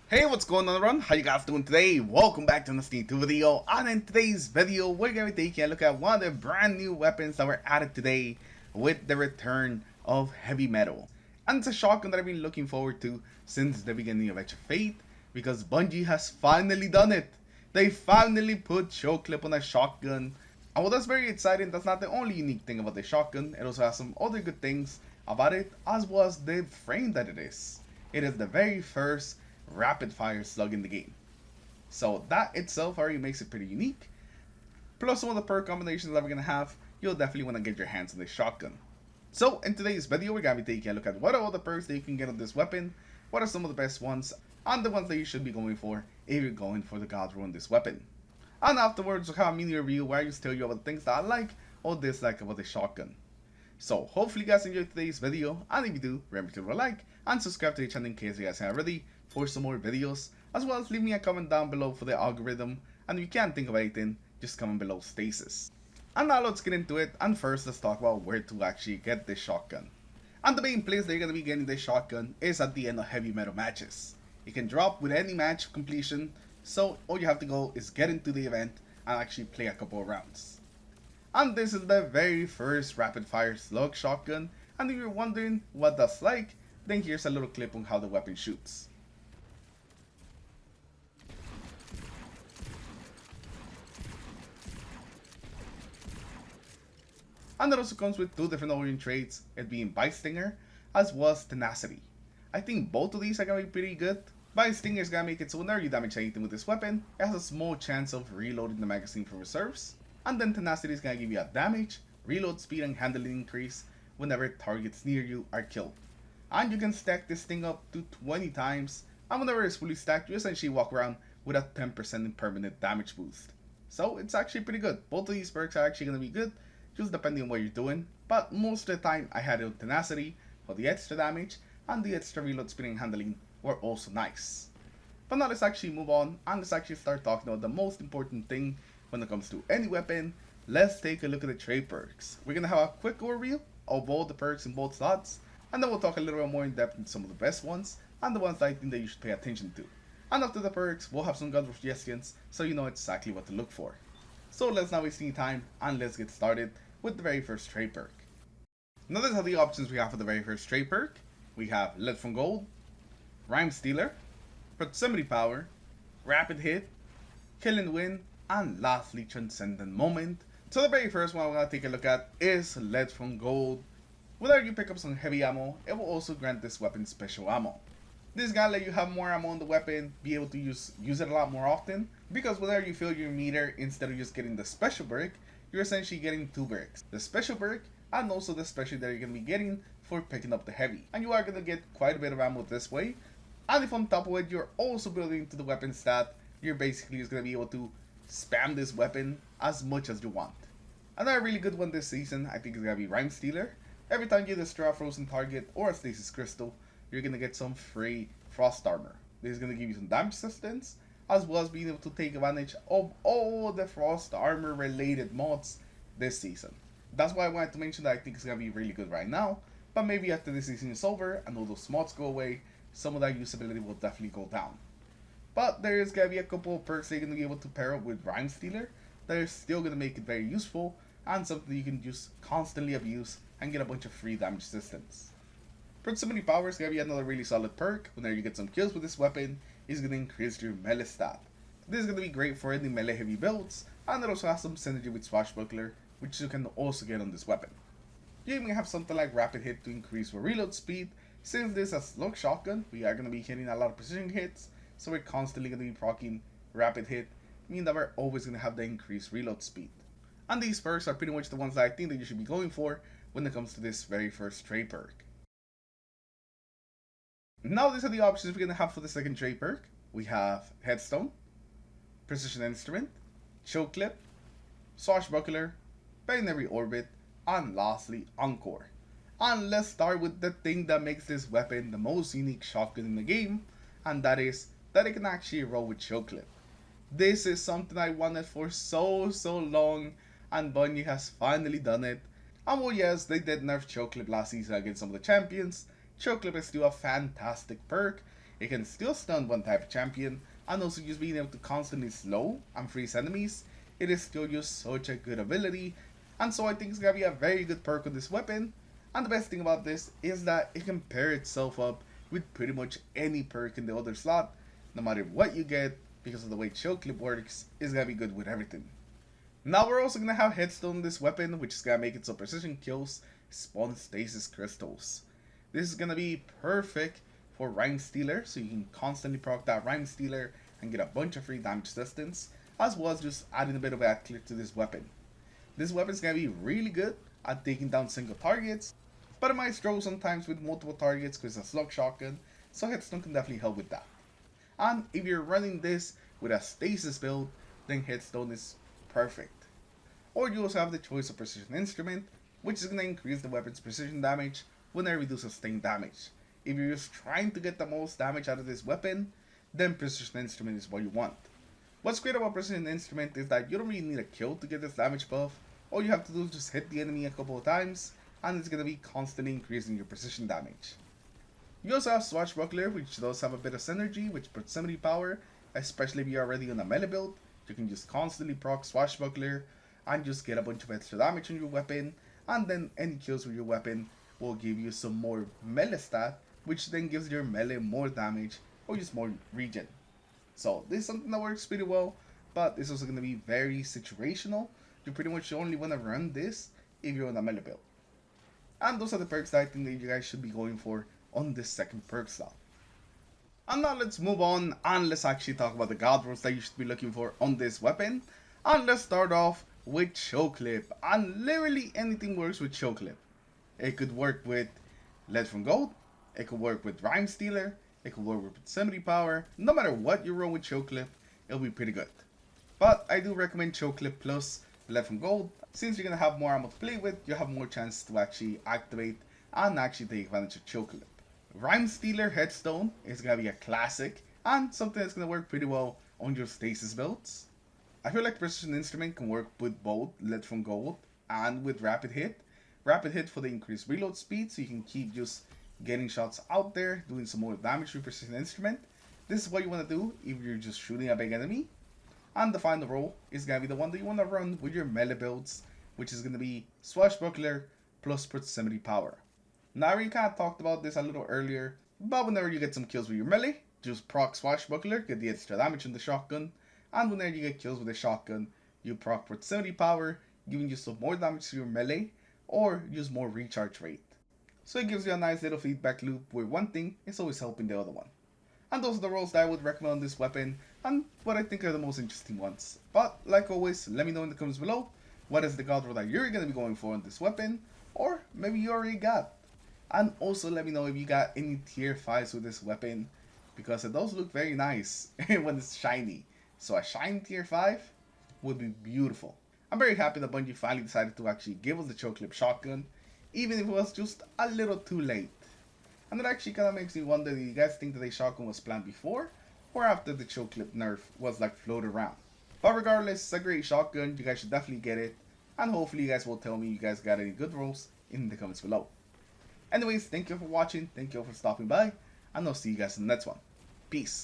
Hey, what's going on everyone? How you guys doing today? Welcome back to another Sneak 2 video, and in today's video we're going to be taking a look at one of the brand new weapons that were added today with the return of heavy metal. And it's a shotgun that I've been looking forward to since the beginning of Edge of Fate, because Bungie has finally done it! They finally put choke clip on a shotgun, and while that's very exciting, that's not the only unique thing about the shotgun. It also has some other good things about it, as well as the frame that it is. It is the very first rapid fire slug in the game. So that itself already makes it pretty unique. Plus some of the perk combinations that we're going to have, you'll definitely want to get your hands on this shotgun. So in today's video, we're going to be taking a look at what are all the perks that you can get on this weapon, what are some of the best ones, and the ones that you should be going for if you're going for the God Roll on this weapon. And afterwards, we'll have a mini review where I just tell you about the things that I like or dislike about the shotgun. So hopefully you guys enjoyed today's video, and if you do, remember to leave a like and subscribe to the channel in case you guys haven't already for some more videos, as well as leave me a comment down below for the algorithm, and if you can't think of anything, just comment below stasis. And now let's get into it, and first let's talk about where to actually get this shotgun. And the main place that you're going to be getting this shotgun is at the end of heavy metal matches. It can drop with any match completion, so all you have to go is get into the event and actually play a couple of rounds. And this is the very first rapid fire slug shotgun, and if you're wondering what that's like, then here's a little clip on how the weapon shoots. And it also comes with two different origin traits, it being Bystinger as well as Tenacity. I think both of these are going to be pretty good. Bystinger is going to make it so whenever you damage anything with this weapon, it has a small chance of reloading the magazine for reserves. And then Tenacity is going to give you a damage, reload speed, and handling increase whenever targets near you are killed. And you can stack this thing up to 20 times, and whenever it's fully stacked, you essentially walk around with a 10% permanent damage boost. So it's actually pretty good. Both of these perks are actually going to be good, just depending on what you're doing, but most of the time I had it with Tenacity for the extra damage, and the extra reload speed and handling were also nice. But now let's actually move on, and let's actually start talking about the most important thing when it comes to any weapon. Let's take a look at the trade perks. We're going to have a quick overview of all the perks in both slots, and then we'll talk a little bit more in depth on some of the best ones, and the ones that I think that you should pay attention to. And after the perks, we'll have some gun suggestions, so you know exactly what to look for. So let's not waste any time, and let's get started with the very first trade perk. Now these are the options we have for the very first trade perk. We have Lead from Gold, Rhyme Stealer, Proximity Power, Rapid Hit, Kill and Win, and lastly Transcendent Moment. So the very first one we're going to take a look at is Lead from Gold. Whenever you pick up some heavy ammo, it will also grant this weapon special ammo. This is going to let you have more ammo on the weapon, be able to use it a lot more often, because whenever you fill your meter, instead of just getting the special brick, you're essentially getting two bricks. The special brick and also the special that you're going to be getting for picking up the heavy. And you are going to get quite a bit of ammo this way. And if on top of it you're also building to the weapon stat, you're basically just going to be able to spam this weapon as much as you want. Another really good one this season I think is going to be Rhyme Stealer. Every time you destroy a frozen target or a stasis crystal, you're going to get some free frost armor. This is going to give you some damage resistance, as well as being able to take advantage of all the frost armor related mods this season. That's why I wanted to mention that I think it's going to be really good right now, but maybe after this season is over and all those mods go away, some of that usability will definitely go down. But there is going to be a couple of perks that you're going to be able to pair up with Rhyme Stealer that are still going to make it very useful, and something you can just constantly abuse and get a bunch of free damage resistance. Proximity Power is going to be another really solid perk. Whenever you get some kills with this weapon, it's going to increase your melee stat. This is going to be great for any melee heavy builds, and it also has some synergy with Swashbuckler, which you can also get on this weapon. You even have something like Rapid Hit to increase your reload speed. Since this is a slug shotgun, we are going to be hitting a lot of precision hits, so we're constantly going to be proccing Rapid Hit, meaning that we're always going to have the increased reload speed. And these perks are pretty much the ones that I think that you should be going for when it comes to this very first trade perk. Now these are the options we're going to have for the second trade perk. We have Headstone, Precision Instrument, Choke Clip, Swashbuckler, Binary Orbit, and lastly Encore. And let's start with the thing that makes this weapon the most unique shotgun in the game, and that is that it can actually roll with Choke Clip. This is something I wanted for so long, and Bungie has finally done it. And well, yes, they did nerf Choke Clip last season against some of the champions. Choke Clip is still a fantastic perk. It can still stun one type of champion, and also just being able to constantly slow and freeze enemies. It is still just such a good ability, and so I think it's gonna be a very good perk with this weapon. And the best thing about this is that it can pair itself up with pretty much any perk in the other slot, no matter what you get, because of the way Choke Clip works, it's gonna be good with everything. Now we're also gonna have Headstone in this weapon, which is gonna make it so precision kills spawn stasis crystals. This is gonna be perfect for Rhyme Stealer, so you can constantly proc that Rhyme Stealer and get a bunch of free damage distance, as well as just adding a bit of ad clear to this weapon. This weapon is gonna be really good at taking down single targets, but it might struggle sometimes with multiple targets because it's a slug shotgun, so Headstone can definitely help with that. And if you're running this with a stasis build, then Headstone is perfect. Or you also have the choice of Precision Instrument, which is going to increase the weapon's precision damage when it reduces sustained damage. If you're just trying to get the most damage out of this weapon, then Precision Instrument is what you want. What's great about Precision Instrument is that you don't really need a kill to get this damage buff. All you have to do is just hit the enemy a couple of times, and it's going to be constantly increasing your precision damage. You also have Swashbuckler, which does have a bit of synergy with proximity power, especially if you're already on a melee build. You can just constantly proc Swashbuckler and just get a bunch of extra damage on your weapon, and then any kills with your weapon will give you some more melee stat, which then gives your melee more damage or just more regen. So this is something that works pretty well, but it's also going to be very situational. You pretty much only want to run this if you're on a melee build. And those are the perks that I think that you guys should be going for on this second perk slot. And now let's move on and let's actually talk about the god rolls that you should be looking for on this weapon. And let's start off with Choke Clip, and literally anything works with Choke Clip. It could work with Lead from Gold, it could work with Rhyme Stealer, it could work with Proximity Power. No matter what you run with Choke Clip, it'll be pretty good. But I do recommend Choke Clip plus Lead from Gold. Since you're going to have more ammo to play with, you have more chance to actually activate and actually take advantage of Choke Clip. Rhyme Stealer Headstone is going to be a classic and something that's going to work pretty well on your stasis builds. I feel like Precision Instrument can work with both Lead from Gold and with Rapid Hit. Rapid Hit for the increased reload speed, so you can keep just getting shots out there, doing some more damage with Precision Instrument. This is what you want to do if you're just shooting a big enemy. And the final role is going to be the one that you want to run with your melee builds, which is going to be Swashbuckler plus Proximity Power. Now I already kind of talked about this a little earlier, but whenever you get some kills with your melee, just proc Swashbuckler, get the extra damage in the shotgun. And whenever you get kills with a shotgun, you proc Proximity Power, giving you some more damage to your melee, or use more recharge rate. So it gives you a nice little feedback loop where one thing is always helping the other one. And those are the roles that I would recommend on this weapon, and what I think are the most interesting ones. But like always, let me know in the comments below, what is the god roll that you're going to be going for on this weapon, or maybe you already got. And also let me know if you got any tier 5s with this weapon, because it does look very nice when it's shiny. So a shiny tier 5 would be beautiful. I'm very happy that Bungie finally decided to actually give us the Choke Clip shotgun, even if it was just a little too late. And it actually kind of makes me wonder, do you guys think that the shotgun was planned before, or after the Choke Clip nerf was like floated around? But regardless, it's a great shotgun, you guys should definitely get it, and hopefully you guys will tell me you guys got any good rolls in the comments below. Anyways, thank you for watching, thank you for stopping by, and I'll see you guys in the next one. Peace.